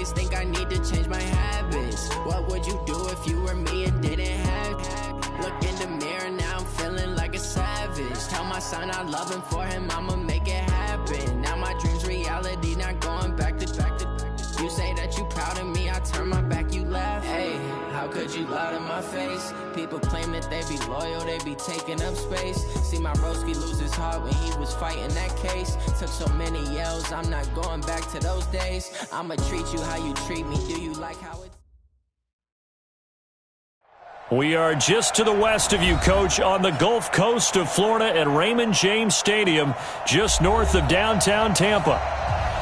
ways, think I need to change my habits. What would you do if you were me and didn't have? Look in the mirror, now I'm feeling like a savage. Tell my son I love him, for him I'ma make it happen. Now my dream's reality, not going back to. You say that you proud of me, I turn my back, you laugh. Hey, how could you lie to my face? People claim that they be loyal, they be taking up space. See my broski lose his heart when he was fighting that case. Took so many yells, I'm not going back to those days. I'ma treat you how you treat me, do you like how it? We are just to the west of you, Coach, on the Gulf Coast of Florida at Raymond James Stadium, just north of downtown Tampa.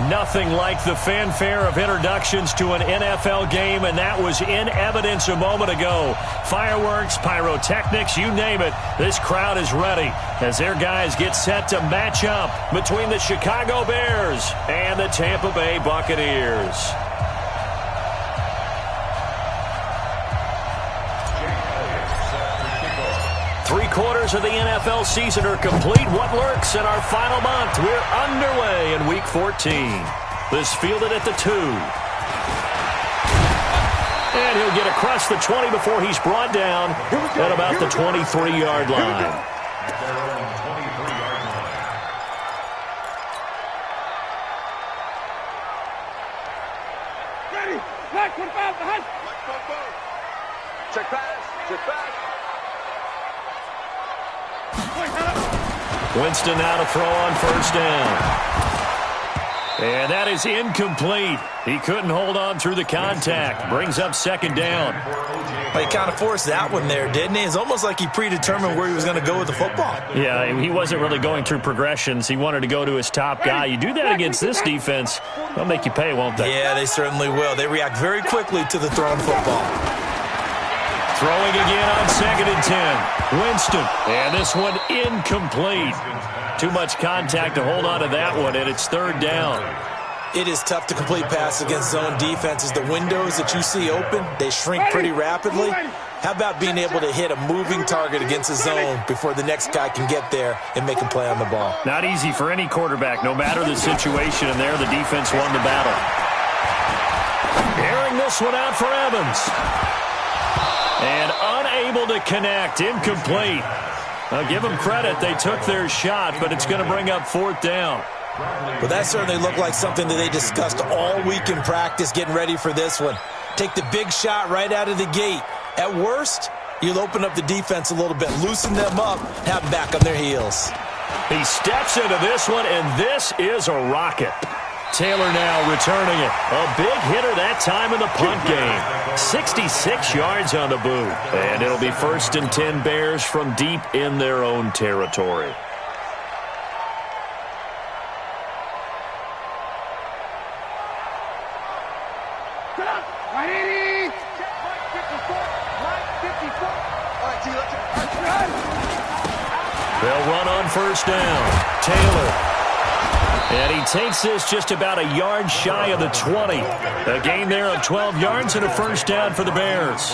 Nothing like the fanfare of introductions to an NFL game, and that was in evidence a moment ago. Fireworks, pyrotechnics, you name it. This crowd is ready as their guys get set to match up between the Chicago Bears and the Tampa Bay Buccaneers. Three-quarters of the NFL season are complete. What lurks in our final month? We're underway in Week 14. This fielded at the 2. And he'll get across the 20 before he's brought down at about the 23-yard line. Ready. Black 25 behind. Check pass. Check pass. Winston now to throw on first down. And that is incomplete. He couldn't hold on through the contact. Brings up second down. Well, he kind of forced that one there, didn't he? It's almost like he predetermined where he was going to go with the football. Yeah, he wasn't really going through progressions. He wanted to go to his top guy. You do that against this defense, they'll make you pay, won't they? Yeah, they certainly will. They react very quickly to the thrown football. Throwing again on 2nd and 10. Winston. And this one incomplete. Too much contact to hold on to that one, and it's third down. It is tough to complete passes against zone defenses. The windows that you see open, they shrink pretty rapidly. How about being able to hit a moving target against a zone before the next guy can get there and make a play on the ball? Not easy for any quarterback, no matter the situation, and there the defense won the battle. Airing this one out for Evans. And unable to connect, incomplete. I'll give them credit, they took their shot, but it's going to bring up fourth down. Well, that certainly looked like something that they discussed all week in practice, getting ready for this one. Take the big shot right out of the gate. At worst, you'll open up the defense a little bit, loosen them up, have them back on their heels. He steps into this one, and this is a rocket. Taylor now returning it. A big hitter that time in the punt game. 66 yards on the boot. And it'll be 1st and 10 Bears from deep in their own territory. They'll run on first down. Taylor. And he takes this just about a yard shy of the 20. A gain there of 12 yards and a first down for the Bears.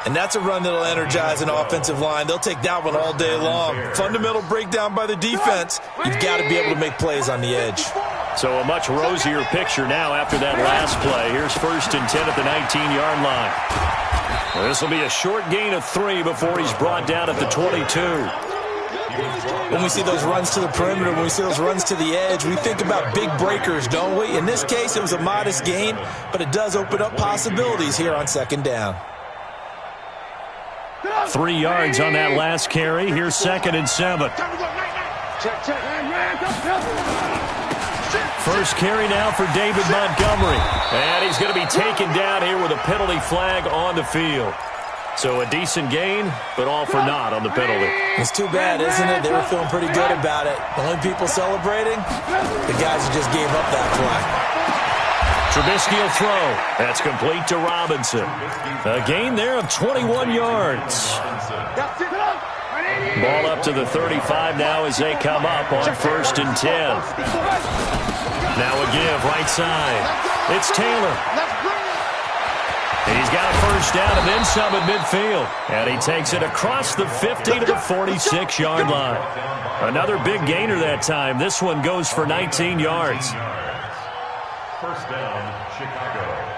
And that's a run that'll energize an offensive line. They'll take that one all day long. Fundamental breakdown by the defense. You've got to be able to make plays on the edge. So a much rosier picture now after that last play. Here's 1st and 10 at the 19-yard line. This will be a short gain of 3 before he's brought down at the 22. When we see those runs to the perimeter, when we see those runs to the edge, we think about big breakers, don't we? In this case, it was a modest gain, but it does open up possibilities here on 2nd down. 3 yards on that last carry. Here's 2nd and 7. First carry now for David Montgomery. And he's going to be taken down here with a penalty flag on the field. So a decent gain, but all for naught on the penalty. It's too bad, isn't it? They were feeling pretty good about it. The only people celebrating, the guys who just gave up that play. Trubisky will throw. That's complete to Robinson. A gain there of 21 yards. Ball up to the 35 now as they come up on 1st and 10. Now a give right side. It's Taylor. He's got a first down and then some at midfield. And he takes it across the 50 to the 46-yard line. Another big gainer that time. This one goes for 19 yards. First down, Chicago.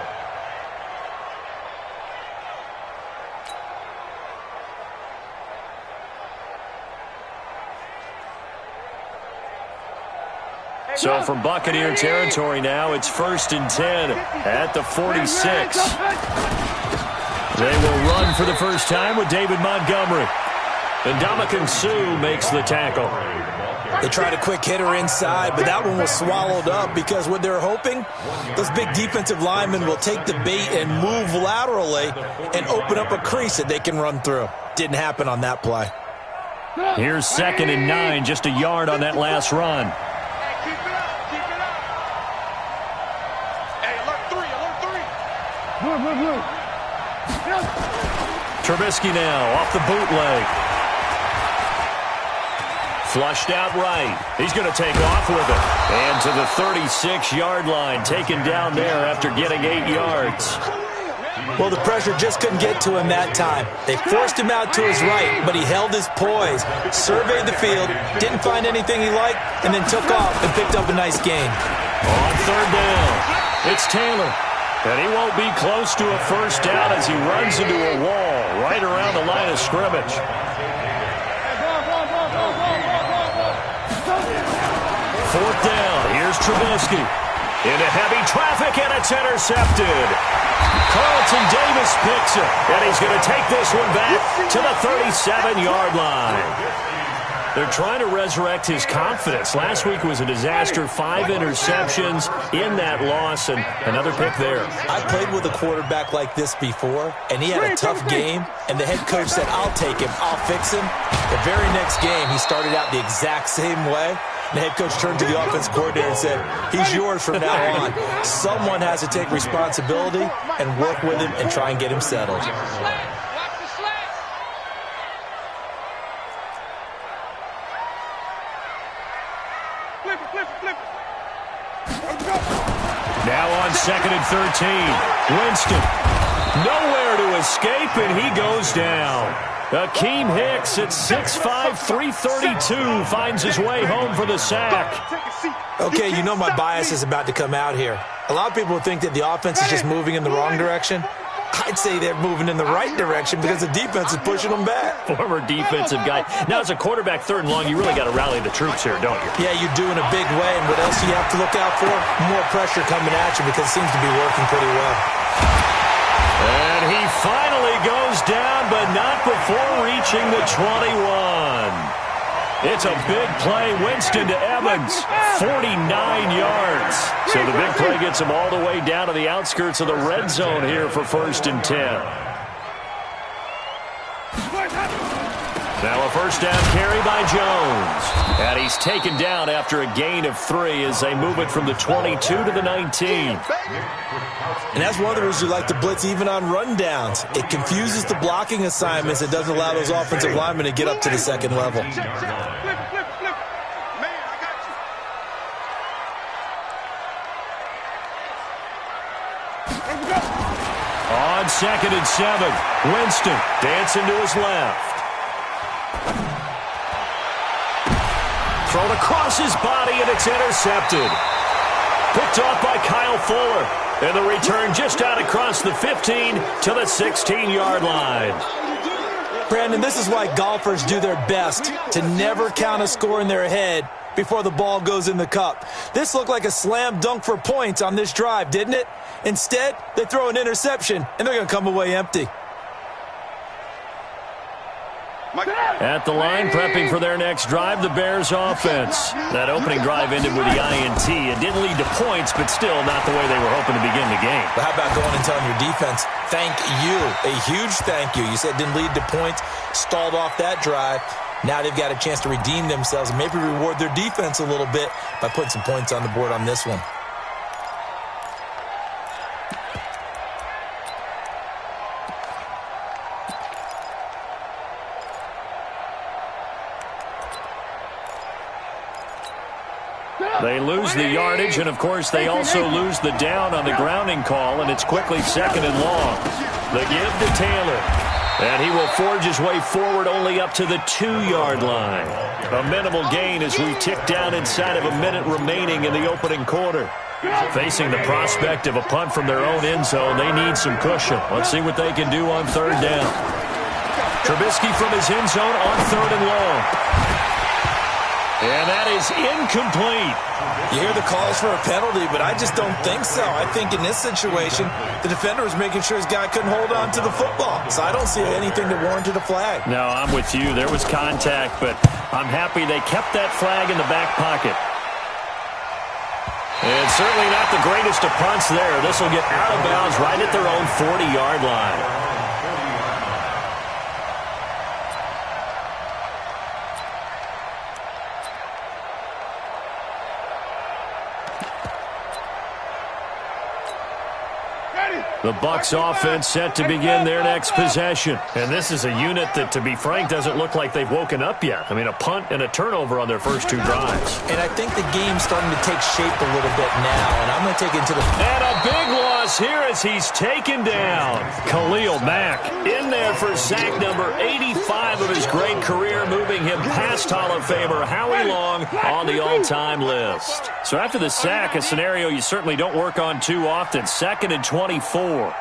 So from Buccaneer territory now, it's 1st and 10 at the 46. They will run for the first time with David Montgomery. And Ndamukong Suh makes the tackle. They tried a quick hitter inside, but that one was swallowed up because what they're hoping, those big defensive linemen will take the bait and move laterally and open up a crease that they can run through. Didn't happen on that play. Here's 2nd and 9, just a yard on that last run. Keep it up, keep it up. Hey, alert 3. Trubisky now off the bootleg. Flushed out right. He's going to take off with it. And to the 36-yard line, taken down there after getting 8 yards. Well, the pressure just couldn't get to him that time. They forced him out to his right, but he held his poise, surveyed the field, didn't find anything he liked, and then took off and picked up a nice gain. On 3rd down, it's Taylor. And he won't be close to a first down as he runs into a wall right around the line of scrimmage. 4th down, here's Trubisky. Into heavy traffic, and it's intercepted. Carlton Davis picks it, and he's going to take this one back to the 37-yard line. They're trying to resurrect his confidence. Last week was a disaster, 5 interceptions in that loss, and another pick there. I played with a quarterback like this before, and he had a tough game, and the head coach said, I'll take him, I'll fix him. The very next game, he started out the exact same way. The head coach turned to the offense coordinator and said, he's yours from now on. Someone has to take responsibility and work with him and try and get him settled. Now on 2nd and 13, Winston. Nowhere to escape, and he goes down. Akeem Hicks at 6'5", 332 finds his way home for the sack. Okay, you know my bias is about to come out here. A lot of people think that the offense is just moving in the wrong direction. I'd say they're moving in the right direction because the defense is pushing them back. Former defensive guy. Now, as a quarterback, 3rd and long, you really got to rally the troops here, don't you? Yeah, you do in a big way, and what else do you have to look out for? More pressure coming at you because it seems to be working pretty well. And he finally goes down, but not before reaching the 21. It's a big play. Winston to Evans, 49 yards. So the big play gets him all the way down to the outskirts of the red zone here for 1st and 10. Now a first down carry by Jones. And he's taken down after a gain of 3 as they move it from the 22 to the 19. And that's one of the reasons you like to blitz even on rundowns. It confuses the blocking assignments. It doesn't allow those offensive linemen to get up to the 2nd level. On 2nd and 7, Winston dancing to his left. Thrown across his body, and it's intercepted. Picked off by Kyle Fuller. And the return just out across the 15 to the 16-yard line. Brandon, this is why golfers do their best to never count a score in their head before the ball goes in the cup. This looked like a slam dunk for points on this drive, didn't it? Instead, they throw an interception, and they're going to come away empty. At the line, prepping for their next drive, the Bears offense. That opening drive ended with the INT. It didn't lead to points, but still not the way they were hoping to begin the game. But how about going and telling your defense, thank you, a huge thank you. You said it didn't lead to points, stalled off that drive. Now they've got a chance to redeem themselves and maybe reward their defense a little bit by putting some points on the board on this one. They lose the yardage, and, of course, they also lose the down on the grounding call, and it's quickly 2nd and long. The give to Taylor, and he will forge his way forward only up to the 2-yard line. A minimal gain as we tick down inside of a minute remaining in the opening quarter. Facing the prospect of a punt from their own end zone, they need some cushion. Let's see what they can do on 3rd down. Trubisky from his end zone on 3rd and long. And that is incomplete. You hear the calls for a penalty, but I just don't think so. I think in this situation, the defender was making sure his guy couldn't hold on to the football. So I don't see anything that warranted a flag. No, I'm with you. There was contact, but I'm happy they kept that flag in the back pocket. And certainly not the greatest of punts there. This will get out of bounds right at their own 40-yard line. The Bucs offense set to begin their next possession. And this is a unit that, to be frank, doesn't look like they've woken up yet. I mean, a punt and a turnover on their first two drives. And I think the game's starting to take shape a little bit now. And I'm going to take it to the... And a big loss here as he's taken down. Khalil Mack in there for sack number 85 of his great career, moving him past Hall of Famer Howie Long on the all-time list. So after the sack, a scenario you certainly don't work on too often. 2nd and 24. 5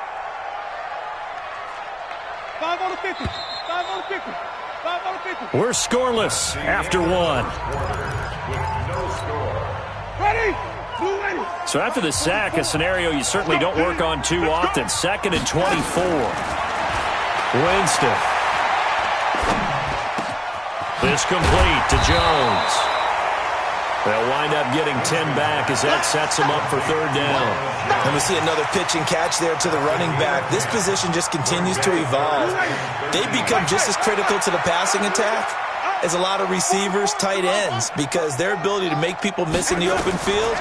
on the 50. 5 on the 50. 5 on the 50. We're scoreless after one. Ready? Blue ready. So after the sack, a scenario you certainly don't work on too often. 2nd and 24. Winston. This complete to Jones. They'll wind up getting 10 back as that sets them up for 3rd down. And we see another pitch and catch there to the running back. This position just continues to evolve. They become just as critical to the passing attack as a lot of receivers, tight ends, because their ability to make people miss in the open field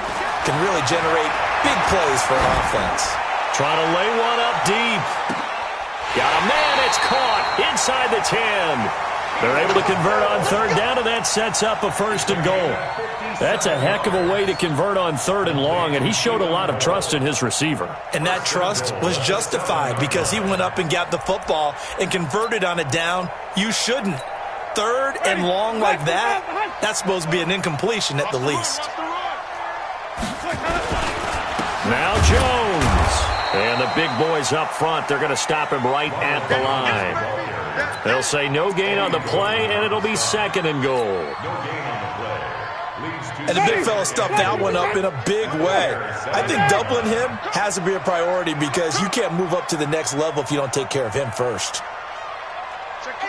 can really generate big plays for an offense. Trying to lay one up deep. Got a man, it's caught inside the 10. They're able to convert on 3rd down, and that sets up a 1st and goal. That's a heck of a way to convert on 3rd and long, and he showed a lot of trust in his receiver. And that trust was justified because he went up and got the football and converted on a down. You shouldn't. 3rd and long like that, that's supposed to be an incompletion at the least. Now Jones. And the big boys up front, they're going to stop him right at the line. They'll say no gain on the play, and it'll be 2nd and goal. And the big fella stuffed that one up in a big way. I think doubling him has to be a priority because you can't move up to the next level if you don't take care of him first. Check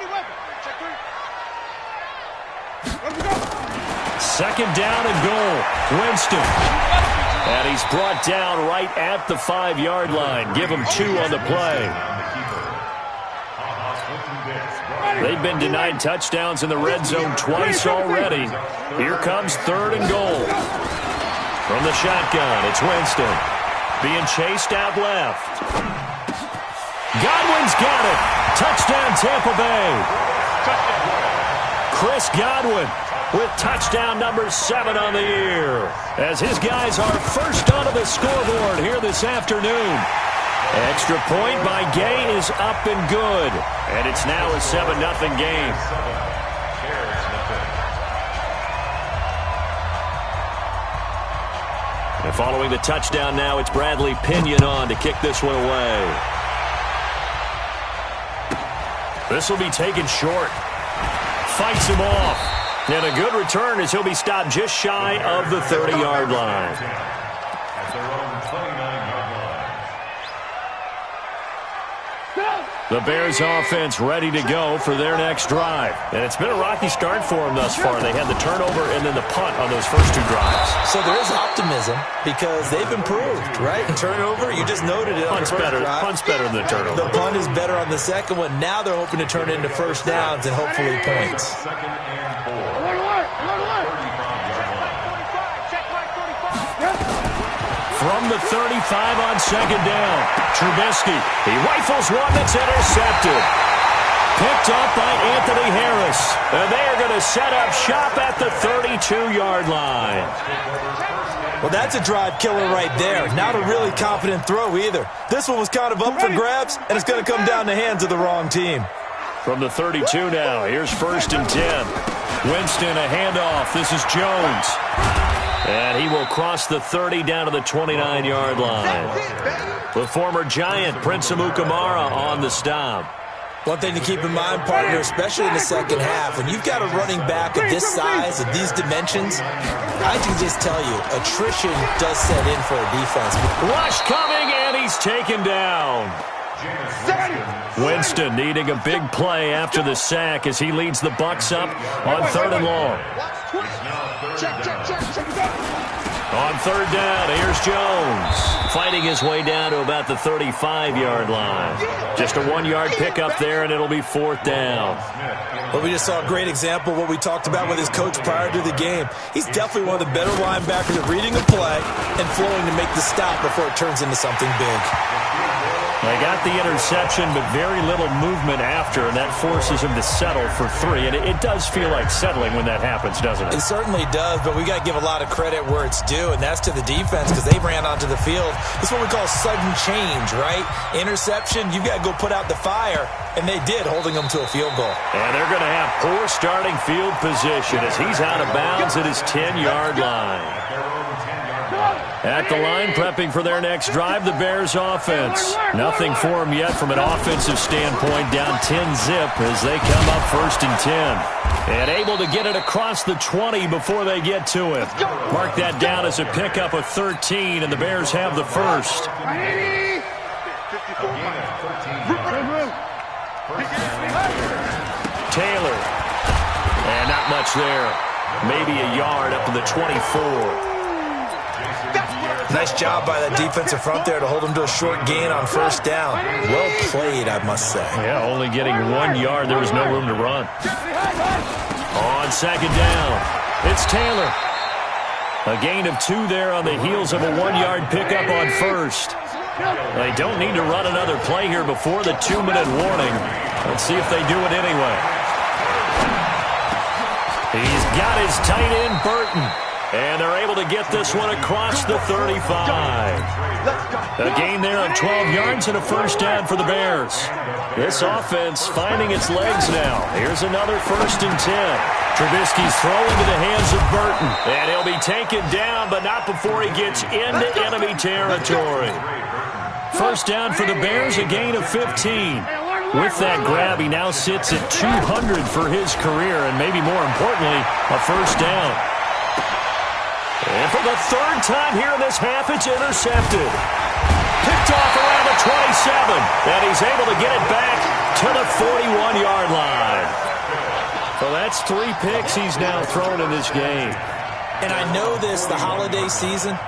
2nd down and goal. Winston. And he's brought down right at the 5-yard line. Give him 2 on the play. They've been denied touchdowns in the red zone twice already. Here comes 3rd and goal. From the shotgun, it's Winston. Being chased out left. Godwin's got it. Touchdown, Tampa Bay. Chris Godwin with touchdown number 7 on the year, as his guys are first onto the scoreboard here this afternoon. Extra point by Gay is up and good, and it's now a 7-0 game. And following the touchdown now, it's Bradley Pinion on to kick this one away. This will be taken short. Fights him off. And a good return as he'll be stopped just shy of the 30-yard line. The Bears offense ready to go for their next drive. And it's been a rocky start for them thus far. They had the turnover and then the punt on those first 2 drives. So there is optimism because they've improved, right? Turnover, you just noted it on the first drive. Punt's better than the turnover. The punt is better on the second one. Now they're hoping to turn it into 1st downs and hopefully points. From the 35 on 2nd down, Trubisky. He rifles one that's intercepted. Picked up by Anthony Harris. And they are going to set up shop at the 32-yard line. Well, that's a drive killer right there. Not a really confident throw either. This one was kind of up for grabs, and it's going to come down the hands of the wrong team. From the 32 now, here's 1st and 10. Winston, a handoff. This is Jones. And he will cross the 30 down to the 29-yard line. The former Giant, Prince Amukamara, on the stop. One thing to keep in mind, partner, especially in the second half, when you've got a running back of this size, of these dimensions, I can just tell you, attrition does set in for a defense. Rush coming, and he's taken down. Winston needing a big play after the sack as he leads the Bucs up on 3rd and long. On 3rd down, here's Jones, fighting his way down to about the 35-yard line. Just a 1-yard pickup there, and it'll be 4th down. Well, we just saw a great example of what we talked about with his coach prior to the game. He's definitely one of the better linebackers at reading a play and flowing to make the stop before it turns into something big. They got the interception, but very little movement after, and that forces him to settle for 3. And it does feel like settling when that happens, doesn't it? It certainly does, but we got to give a lot of credit where it's due, and that's to the defense because they ran onto the field. This is what we call sudden change, right? Interception, you've got to go put out the fire, and they did, holding them to a field goal. And they're going to have poor starting field position as he's out of bounds at his 10-yard line. At the line, prepping for their next drive, the Bears offense. Nothing for them yet from an offensive standpoint, down 10-zip as they come up 1st and 10. And able to get it across the 20 before they get to it. Mark that down as a pickup of 13, and the Bears have the first. Taylor. And not much there. Maybe a yard up to the 24. Nice job by that defensive front there to hold him to a short gain on 1st down. Well played, I must say. Yeah, only getting 1 yard. There was no room to run. On 2nd down, it's Taylor. A gain of 2 there on the heels of a 1-yard pickup on 1st. They don't need to run another play here before the 2-minute warning. Let's see if they do it anyway. He's got his tight end, Burton. And they're able to get this one across the 35. A gain there of 12 yards and a 1st down for the Bears. This offense finding its legs now. Here's another 1st and 10. Trubisky's throwing to the hands of Burton. And he'll be taken down, but not before he gets into enemy territory. 1st down for the Bears, a gain of 15. With that grab, he now sits at 200 for his career, and maybe more importantly, a 1st down. And for the 3rd time here in this half, it's intercepted. Picked off around the 27, and he's able to get it back to the 41-yard line. So that's 3 picks he's now thrown in this game. And I know this, the holiday season,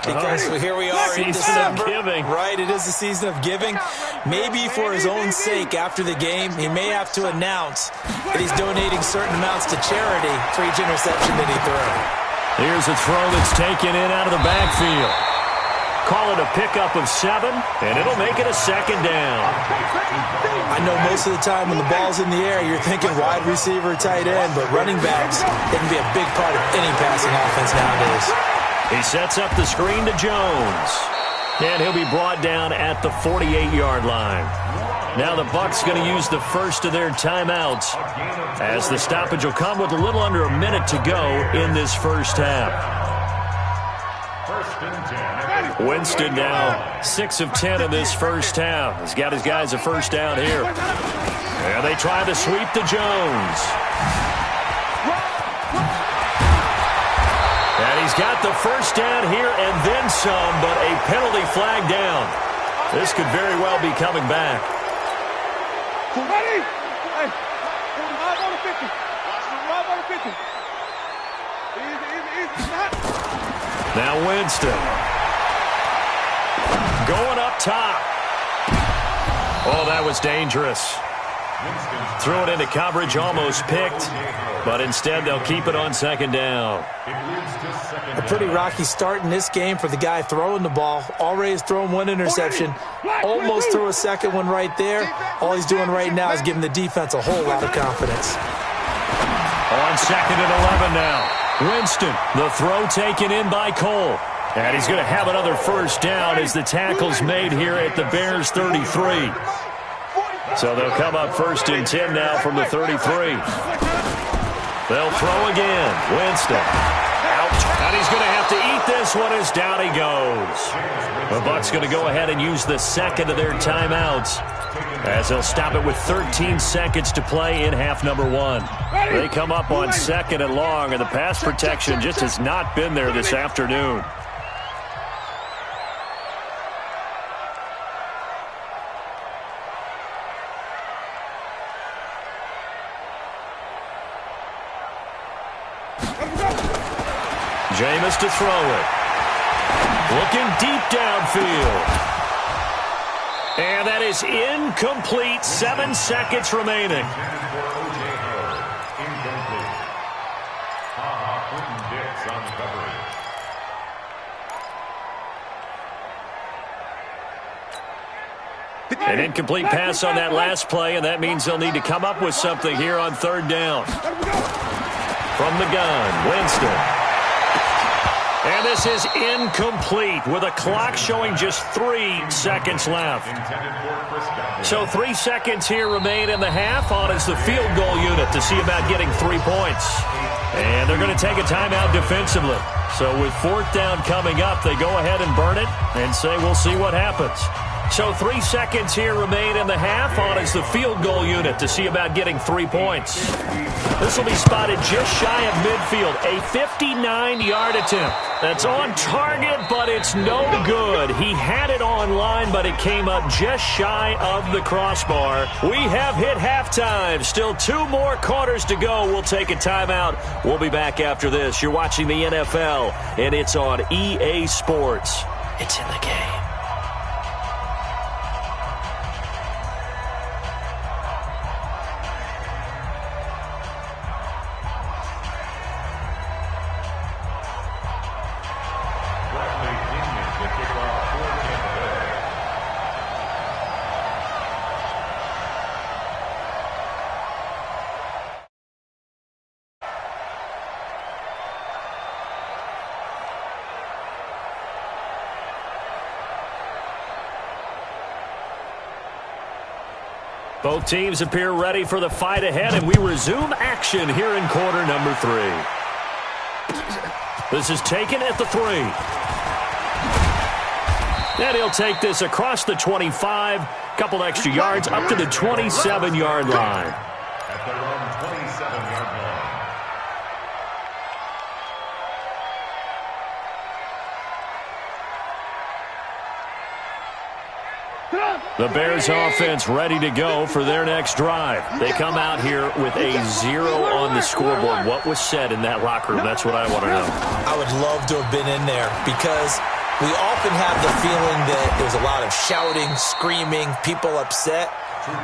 because here we are in December. Giving. Right, it is the season of giving. Maybe for his own sake after the game, he may have to announce that he's donating certain amounts to charity for each interception that he throws. Here's a throw that's taken in out of the backfield. Call it a pickup of 7, and it'll make it a 2nd down. I know most of the time when the ball's in the air, you're thinking wide receiver, tight end, but running backs, they can be a big part of any passing offense nowadays. He sets up the screen to Jones. And he'll be brought down at the 48-yard line. Now the Bucs going to use the first of their timeouts as the stoppage will come with a little under a minute to go in this 1st half. Winston now 6 of 10 in this 1st half. He's got his guys a 1st down here. And they try to sweep to Jones. And he's got the 1st down here and then some, but a penalty flag down. This could very well be coming back. Ready? Hey, 45 on the 50. 45 on the 50. Easy. Now Winston. Going up top. Oh, that was dangerous. Threw it into coverage, almost picked. But instead, they'll keep it on 2nd down. A pretty rocky start in this game for the guy throwing the ball. Already has thrown 1 interception. Almost threw a 2nd one right there. All he's doing right now is giving the defense a whole lot of confidence. On 2nd and 11 now. Winston, the throw taken in by Cole. And he's going to have another 1st down as the tackle's made here at the Bears 33. So they'll come up 1st and 10 now from the 33. They'll throw again. Winston. Out. And he's going to have to eat this one as down he goes. The Bucs going to go ahead and use the 2nd of their timeouts as they'll stop it with 13 seconds to play in half number 1. They come up on 2nd and long, and the pass protection just has not been there this afternoon. Jameis to throw it. Looking deep downfield. And that is incomplete. 7 seconds remaining. An incomplete pass on that last play, and that means they'll need to come up with something here on 3rd down. From the gun, Winston. And this is incomplete with a clock showing just 3 seconds left. So 3 seconds here remain in the half. On is the field goal unit to see about getting 3 points. And they're going to take a timeout defensively. So with 4th down coming up, they go ahead and burn it and say we'll see what happens. So 3 seconds here remain in the half. On is the field goal unit to see about getting 3 points. This will be spotted just shy of midfield. A 59-yard attempt. That's on target, but it's no good. He had it on line, but it came up just shy of the crossbar. We have hit halftime. Still 2 more quarters to go. We'll take a timeout. We'll be back after this. You're watching the NFL, and it's on EA Sports. It's in the game. Both teams appear ready for the fight ahead, and we resume action here in quarter number 3. This is taken at the 3. And he'll take this across the 25, couple extra yards up to the 27-yard line. At their own 27-yard line. The Bears offense ready to go for their next drive. They come out here with a 0 on the scoreboard. What was said in that locker room? That's what I want to know. I would love to have been in there because we often have the feeling that there's a lot of shouting, screaming, people upset.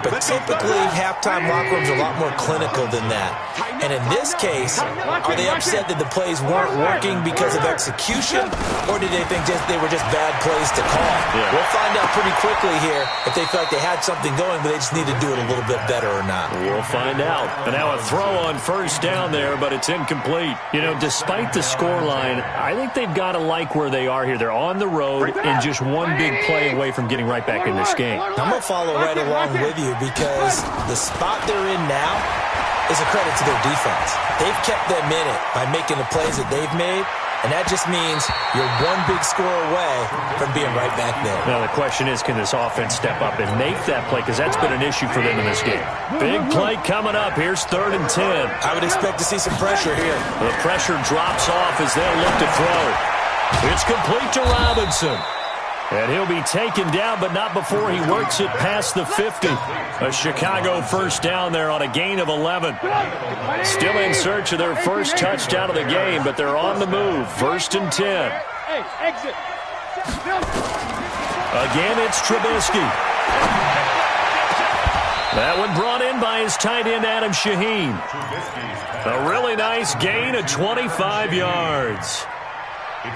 But typically, halftime locker rooms are a lot more clinical than that. And in this case, are they upset that the plays weren't working because of execution, or did they think they were just bad plays to call? Yeah. We'll find out pretty quickly here if they felt like they had something going, but they just need to do it a little bit better or not. We'll find out. And now a throw on 1st down there, but it's incomplete. You know, despite the scoreline, I think they've got to like where they are here. They're on the road and just one big play away from getting right back in this game. I'm going to follow right along with you because the spot they're in now is a credit to their defense. They've kept them in it by making the plays that they've made, and that just means you're one big score away from being right back there. Now the question is, can this offense step up and make that play? Because that's been an issue for them in this game. Big play coming up. Here's 3rd and 10. I would expect to see some pressure here. The pressure drops off as they'll look to throw. It's complete to Robinson. And he'll be taken down, but not before he works it past the 50. A Chicago 1st down there on a gain of 11. Still in search of their first touchdown of the game, but they're on the move. 1st and 10. Again, it's Trubisky. That one brought in by his tight end, Adam Shaheen. A really nice gain of 25 yards.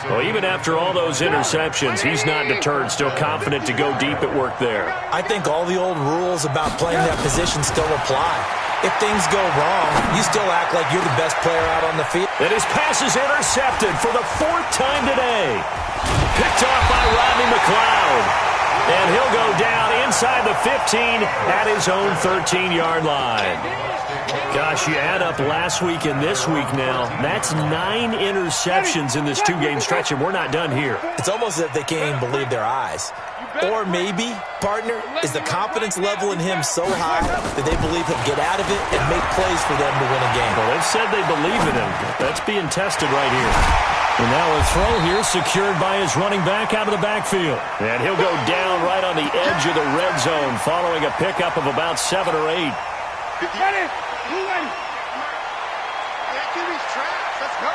Well, even after all those interceptions, he's not deterred, still confident to go deep at work there. I think all the old rules about playing that position still apply. If things go wrong, you still act like you're the best player out on the field. And his pass is intercepted for the 4th time today. Picked off by Rodney McLeod. And he'll go down inside the 15 at his own 13-yard line. Gosh, you add up last week and this week now. That's 9 interceptions in this two-game stretch, and we're not done here. It's almost as if they can't even believe their eyes. Or maybe, partner, is the confidence level in him so high that they believe he'll get out of it and make plays for them to win a game. Well, they've said they believe in him. That's being tested right here. And now a throw here secured by his running back out of the backfield. And he'll go down right on the edge of the red zone following a pickup of about 7 or 8. Ready? Who ready? QB's trash. Let's go.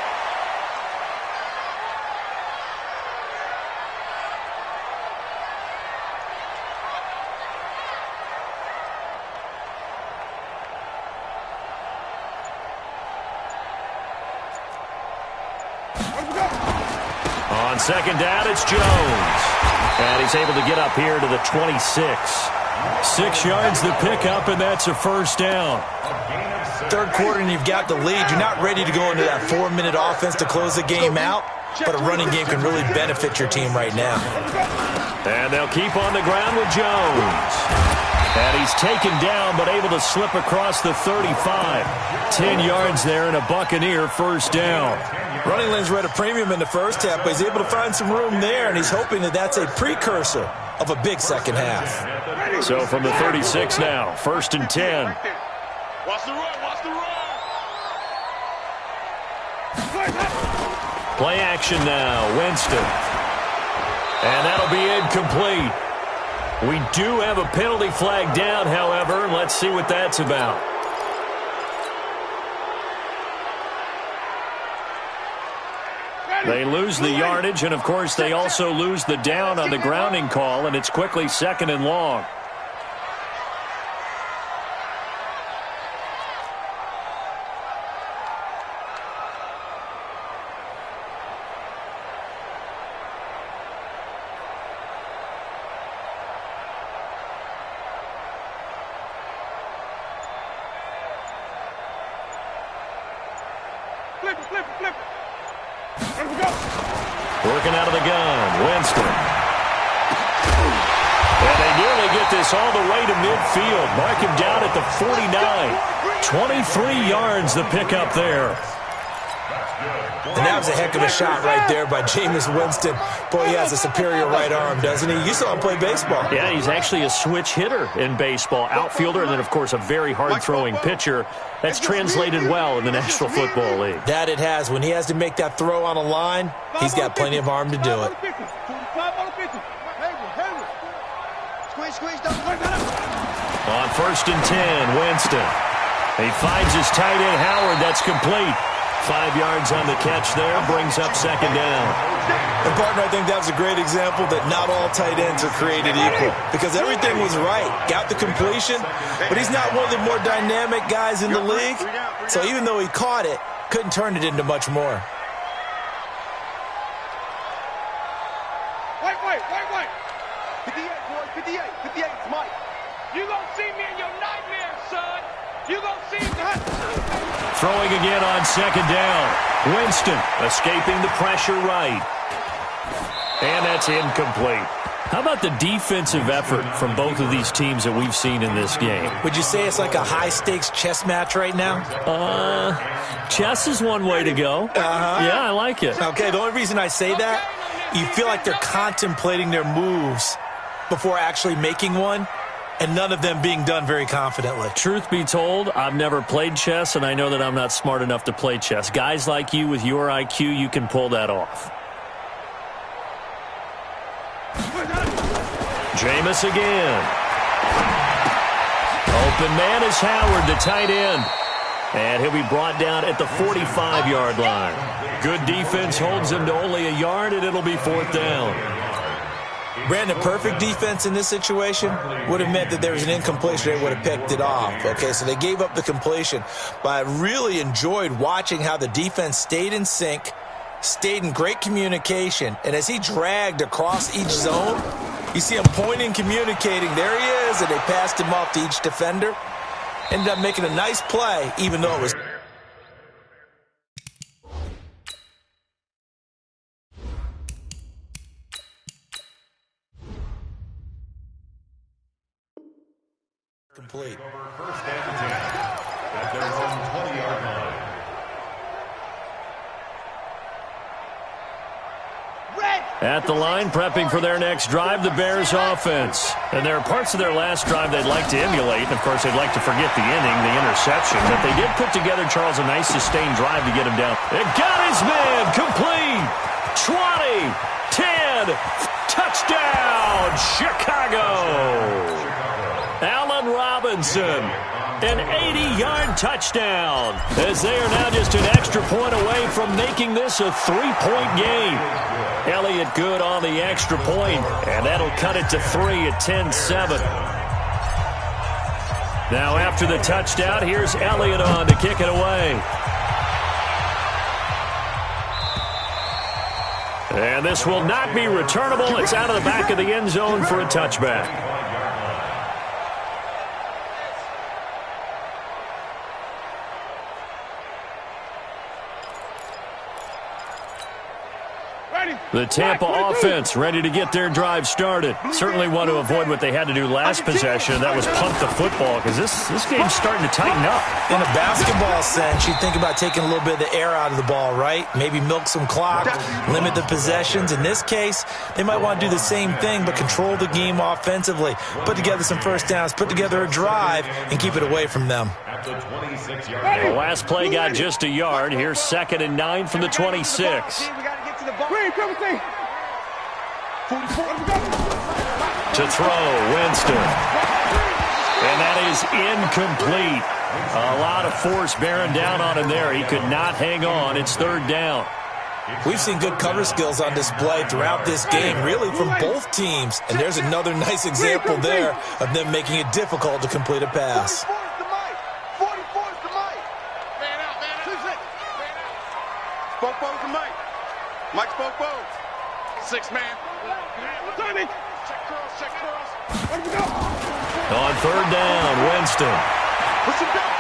On second down, it's Jones. And he's able to get up here to the 26. 6 yards the pickup, and that's a first down. Third quarter and you've got the lead. You're not ready to go into that 4-minute offense to close the game out, but a running game can really benefit your team right now. And they'll keep on the ground with Jones. And he's taken down, but able to slip across the 35. 10 yards there and a Buccaneer first down. Running lanes were at a premium in the first half, but he's able to find some room there, and he's hoping that that's a precursor of a big second half. So from the 36 now, first and 10. Watch the run. Watch the run. Play action now, Winston. And that'll be incomplete. We do have a penalty flag down, however, and let's see what that's about. They lose the yardage, and, of course, they also lose the down on the grounding call, and it's quickly second and long. Flip it. Working out of the gun, Winston. And they nearly get this all the way to midfield. Mark him down at the 49. 23 yards the pickup there. And that was a heck of a shot right there by Jameis Winston. Boy, he has a superior right arm, doesn't he? You saw him play baseball. Yeah, he's actually a switch hitter in baseball. Outfielder, and then, of course, a very hard-throwing pitcher. That's translated well in the National Football League. That it has. When he has to make that throw on a line, he's got plenty of arm to do it. On first and 10, Winston. He finds his tight end, Howard. That's complete. 5 yards on the catch there, brings up second down. And, partner, I think that was a great example that not all tight ends are created equal, because everything was right. Got the completion, but he's not one of the more dynamic guys in the league. So even though he caught it, couldn't turn it into much more. Wait. 58, boy, 58. 58, it's Mike. You gonna see me in your nightmares, son. You gonna see me. Throwing again on second down. Winston escaping the pressure right. And that's incomplete. How about the defensive effort from both of these teams that we've seen in this game? Would you say it's like a high-stakes chess match right now? Chess is one way to go. Yeah, I like it. Okay, the only reason I say that, you feel like they're contemplating their moves before actually making one, and none of them being done very confidently. Truth be told, I've never played chess, and I know that I'm not smart enough to play chess. Guys like you with your IQ, you can pull that off. Jameis again. Open man is Howard, the tight end. And he'll be brought down at the 45-yard line. Good defense holds him to only a yard, and it'll be fourth down. Brandon, perfect defense in this situation would have meant that there was an incompletion. They would have picked it off. Okay, so they gave up the completion. But I really enjoyed watching how the defense stayed in sync, stayed in great communication, and as he dragged across each zone, you see him pointing, communicating. There he is, and they passed him off to each defender. Ended up making a nice play, even though it was... complete. First and 10 at their own 20-yard line. At the line, prepping for their next drive, the Bears offense. And there are parts of their last drive they'd like to emulate. And, of course, they'd like to forget the inning, the interception. But they did put together, Charles, a nice sustained drive to get him down. It got his man complete. 20, 10, touchdown, Chicago. Allen Robinson, an 80-yard touchdown, as they are now just an extra point away from making this a 3-point game. Elliott good on the extra point, and that'll cut it to 3 at 10-7. Now after the touchdown, here's Elliott on to kick it away. And this will not be returnable. It's out of the back of the end zone for a touchback. The Tampa offense ready to get their drive started. Certainly want to avoid what they had to do last possession. That was punt the football, because this game's starting to tighten up. In a basketball sense, you think about taking a little bit of the air out of the ball, right? Maybe milk some clock, limit the possessions. In this case, they might want to do the same thing, but control the game offensively. Put together some first downs, put together a drive, and keep it away from them. The last play got just a yard. Here's 2nd and 9 from the 26. To throw, Winston. And that is incomplete. A lot of force bearing down on him there. He could not hang on. It's 3rd down. We've seen good cover skills on display throughout this game, really from both teams. And there's another nice example there of them making it difficult to complete a pass. Mike spoke both. 6-man. Check curls. On 3rd down, Winston. Push him back.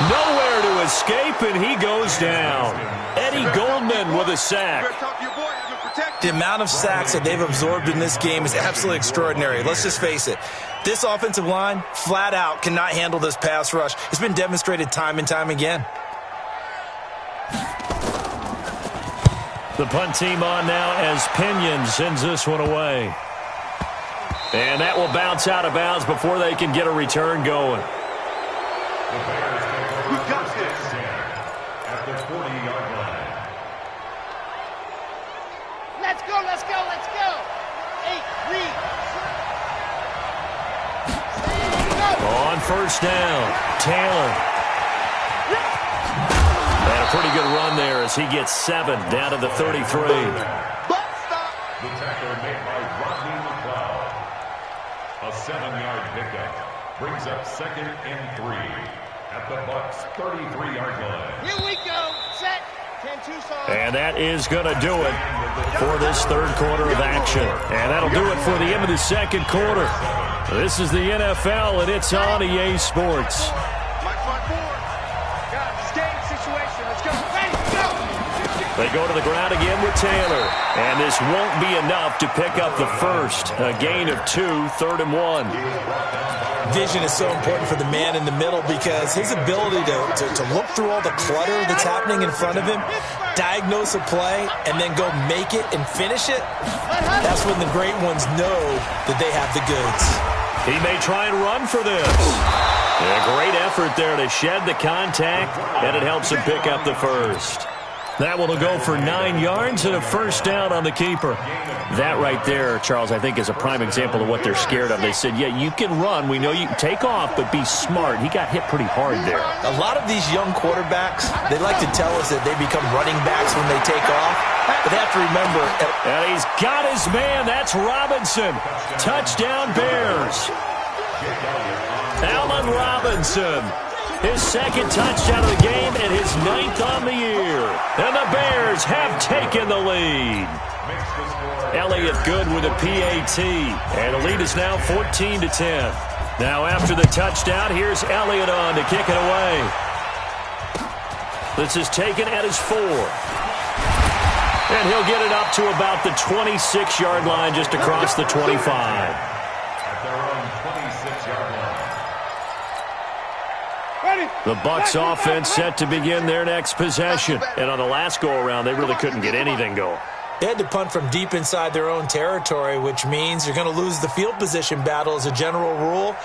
Nowhere to escape, and he goes down. Eddie Goldman with a sack. The amount of sacks that they've absorbed in this game is absolutely extraordinary. Let's just face it. This offensive line, flat out, cannot handle this pass rush. It's been demonstrated time and time again. The punt team on now as Pinion sends this one away. And that will bounce out of bounds before they can get a return going. The Bears take over first and 10 at the 40-yard line. Let's go. 8, read. On 1st down, Taylor. And a pretty good run there as he gets 7 down to the 33. The tackle made by Rodney McLeod. A 7-yard pickup brings up 2nd and 3 at the Bucs 33-yard line. Here we go. Set. 10-2 song. And that is going to do it for this 3rd quarter of action. And that'll do it for the end of the 2nd quarter. This is the NFL, and it's on EA Sports. They go to the ground again with Taylor. And this won't be enough to pick up the first. A gain of 2, 3rd and 1. Vision is so important for the man in the middle because his ability to look through all the clutter that's happening in front of him, diagnose a play, and then go make it and finish it, that's when the great ones know that they have the goods. He may try and run for this. A great effort there to shed the contact, and it helps him pick up the first. That one will go for 9 yards and a first down on the keeper. That right there, Charles, I think is a prime example of what they're scared of. They said, yeah, you can run. We know you can take off, but be smart. He got hit pretty hard there. A lot of these young quarterbacks, they like to tell us that they become running backs when they take off. But they have to remember. And he's got his man. That's Robinson. Touchdown Bears. Allen Robinson. His 2nd touchdown of the game and his 9th on the year. And the Bears have taken the lead. Elliott good with a PAT. And the lead is now 14-10. Now after the touchdown, here's Elliott on to kick it away. This is taken at his 4. And he'll get it up to about the 26-yard line just across the 25. At their own The Bucs offense set to begin their next possession. And on the last go-around, they really couldn't get anything going. They had to punt from deep inside their own territory, which means you're going to lose the field position battle as a general rule.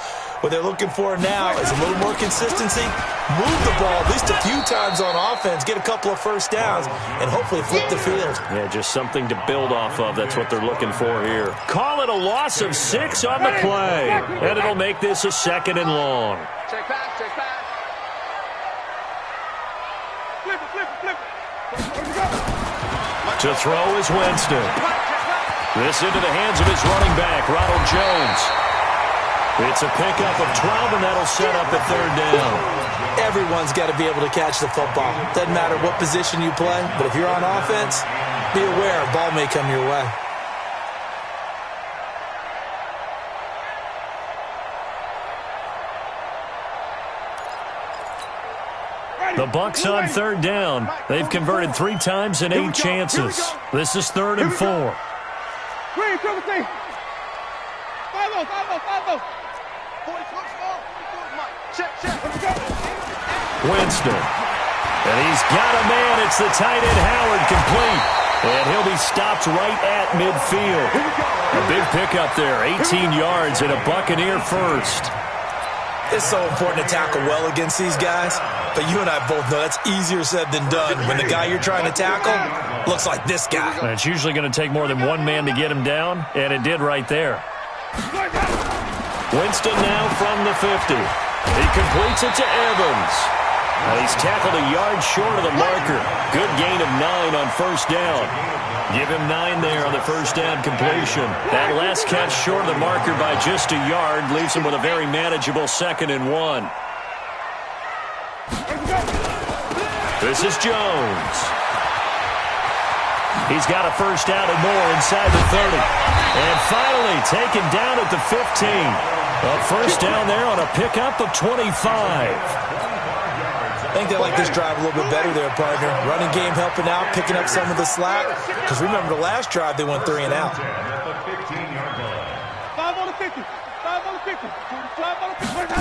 What they're looking for now is a little more consistency, move the ball at least a few times on offense, get a couple of first downs, and hopefully flip the field. Yeah, just something to build off of. That's what they're looking for here. Call it a loss of 6 on the play, and it'll make this a 2nd and long. Check pass, check pass. Flip it, flip it, flip it. To throw is Winston. This into the hands of his running back, Ronald Jones. It's a pickup of 12, and that'll set up a 3rd down. Everyone's got to be able to catch the football. Doesn't matter what position you play, but if you're on offense, be aware a ball may come your way. The Bucs on 3rd down. They've converted 3 times in 8 chances. This is 3rd and 4. Winston. And he's got a man. It's the tight end, Howard, complete. And he'll be stopped right at midfield. A big pickup there, 18 yards and a Buccaneer first. It's so important to tackle well against these guys, but you and I both know that's easier said than done when the guy you're trying to tackle looks like this guy. And it's usually going to take more than one man to get him down, and it did right there. Winston now from the 50. He completes it to Evans. And he's tackled a yard short of the marker. Good gain of 9 on 1st down. Give him 9 there on the 1st down completion. That last catch short of the marker by just a yard leaves him with a very manageable 2nd and 1. This is Jones. He's got a 1st down and more inside the 30. And finally taken down at the 15. A 1st down there on a pickup of 25. I think they like this drive a little bit better there, partner. Running game helping out, picking up some of the slack. Because remember the last drive, they went 3 and out. 5 on the 50. 5 on the 50. 5 on the 50.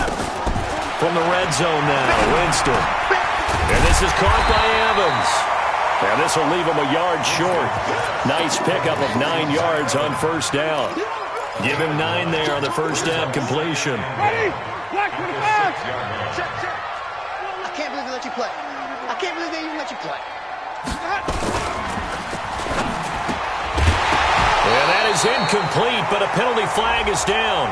From the red zone now, Winston. And this is caught by Evans. And this will leave him a yard short. Nice pickup of 9 yards on 1st down. Give him 9 there on the 1st down completion. Ready? Black 25. Check, check. I can't believe they let you play. I can't believe they even let you play. And that is incomplete, but a penalty flag is down.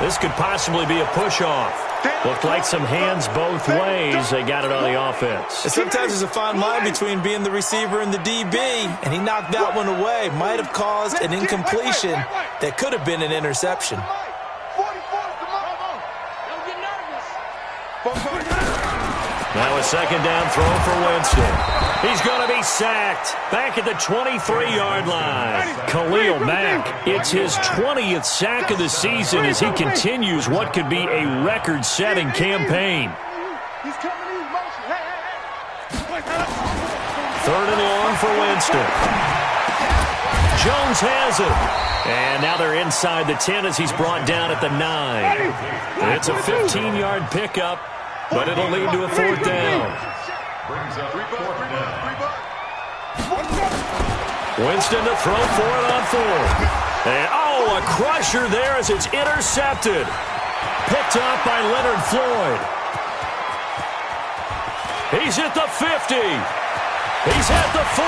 This could possibly be a push-off. Looked like some hands both ways. They got it on the offense. And sometimes there's a fine line between being the receiver and the DB, and he knocked that one away. Might have caused an incompletion that could have been an interception. Now a 2nd down throw for Winston. He's going to be sacked back at the 23-yard line. Khalil Mack, it's his 20th sack of the season as he continues what could be a record-setting campaign. 3rd and long for Winston. Jones has it. And now they're inside the 10 as he's brought down at the 9. It's a 15-yard pickup, but it'll lead to a 4th down. Winston to throw for it on 4th. And, oh, a crusher there as it's intercepted. Picked off by Leonard Floyd. He's at the 50. He's at the 40.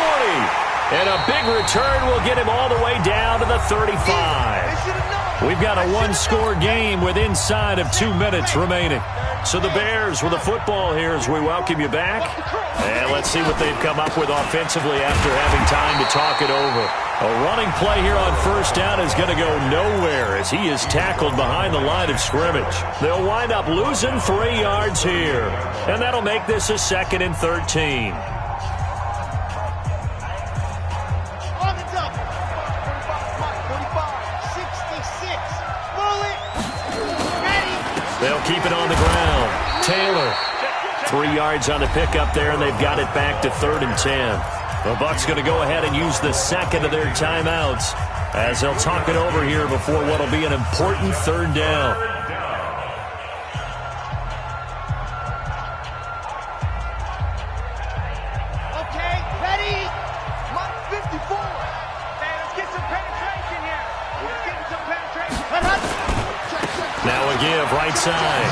And a big return will get him all the way down to the 35. We've got a 1-score game with inside of 2 minutes remaining. So the Bears with the football here as we welcome you back. And let's see what they've come up with offensively after having time to talk it over. A running play here on 1st down is going to go nowhere as he is tackled behind the line of scrimmage. They'll wind up losing 3 yards here. And that'll make this a 2nd and 13. They'll keep it on the ground. Taylor, 3 yards on the pickup there, and they've got it back to 3rd and 10. The Bucs going to go ahead and use the 2nd of their timeouts as they'll talk it over here before what will be an important 3rd down. right side.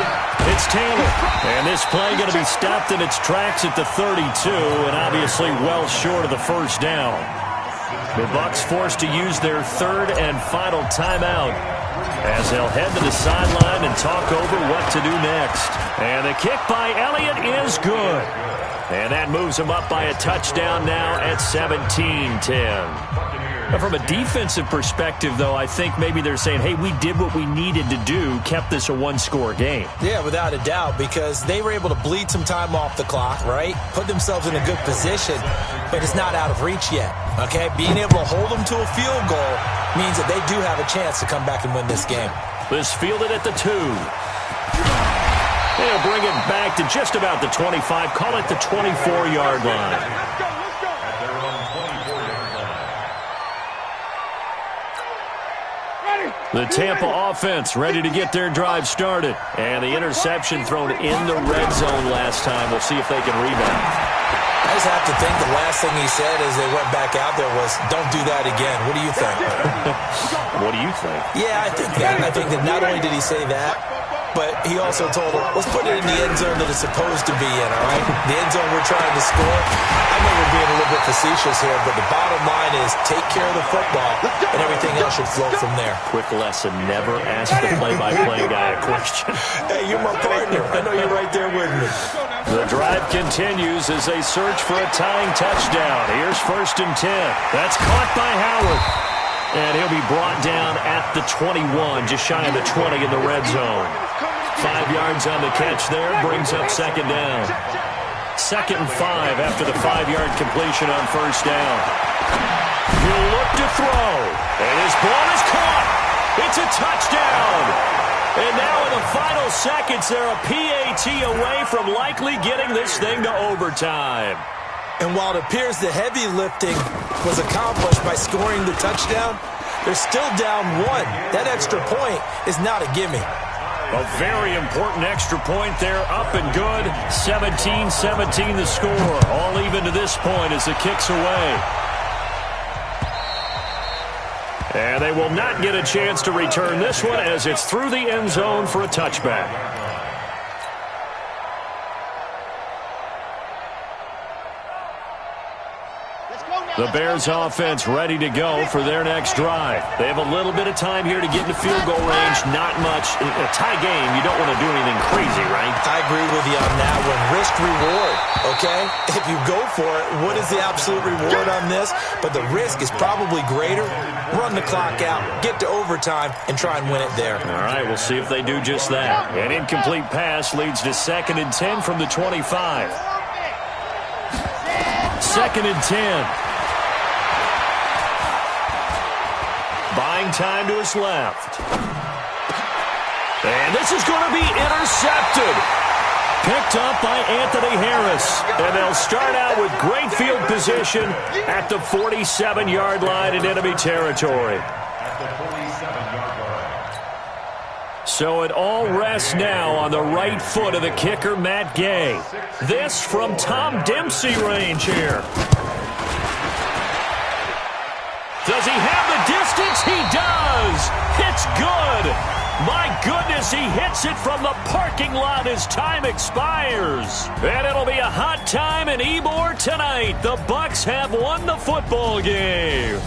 It's Taylor. And this play going to be stopped in its tracks at the 32, and obviously well short of the first down. The Bucs forced to use their third and final timeout as they'll head to the sideline and talk over what to do next. And the kick by Elliott is good. And that moves him up by a touchdown now at 17-10. From a defensive perspective, though, I think maybe they're saying, hey, we did what we needed to do, kept this a one-score game. Yeah, without a doubt, because they were able to bleed some time off the clock, right? Put themselves in a good position, but it's not out of reach yet, okay? Being able to hold them to a field goal means that they do have a chance to come back and win this game. This fielded at the 2. They'll bring it back to just about the 25, call it the 24-yard line. The Tampa offense ready to get their drive started. And the interception thrown in the red zone last time. We'll see if they can rebound. I just have to think the last thing he said as they went back out there was, don't do that again. What do you think? What do you think? Yeah, I think that. I think that not only did he say that, but he also told them, let's put it in the end zone that it's supposed to be in, all right? The end zone we're trying to score. I know we're being a little bit facetious here, but the bottom line is take care of the football, and everything else should flow from there. Quick lesson, never ask the play-by-play guy a question. Hey, you're my partner. I know you're right there with me. The drive continues as they search for a tying touchdown. Here's 1st and 10. That's caught by Howard. And he'll be brought down at the 21, just shy of the 20 in the red zone. 5 yards on the catch there, brings up 2nd down. 2nd and 5 after the 5-yard completion on 1st down. He'll look to throw, and his ball is caught. It's a touchdown. And now in the final seconds, they're a PAT away from likely getting this thing to overtime. And while it appears the heavy lifting was accomplished by scoring the touchdown, they're still down 1. That extra point is not a gimme. A very important extra point there, up and good. 17-17 the score. All even to this point as the kick's away. And they will not get a chance to return this one as it's through the end zone for a touchback. The Bears offense ready to go for their next drive. They have a little bit of time here to get into field goal range. Not much. In a tie game, you don't want to do anything crazy, right? I agree with you on that one. Risk-reward, okay? If you go for it, what is the absolute reward on this? But the risk is probably greater. Run the clock out, get to overtime, and try and win it there. All right, we'll see if they do just that. An incomplete pass leads to 2nd and 10 from the 25. 2nd and 10. Buying time to his left. And this is going to be intercepted. Picked up by Anthony Harris. And they'll start out with great field position at the 47-yard line in enemy territory. So it all rests now on the right foot of the kicker, Matt Gay. This from Tom Dempsey range here. Does he have the distance? He does. It's good. My goodness, he hits it from the parking lot as time expires. And it'll be a hot time in Ybor tonight. The Bucs have won the football game.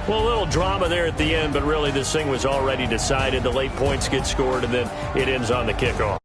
Well, a little drama there at the end, but really this thing was already decided. The late points get scored, and then it ends on the kickoff.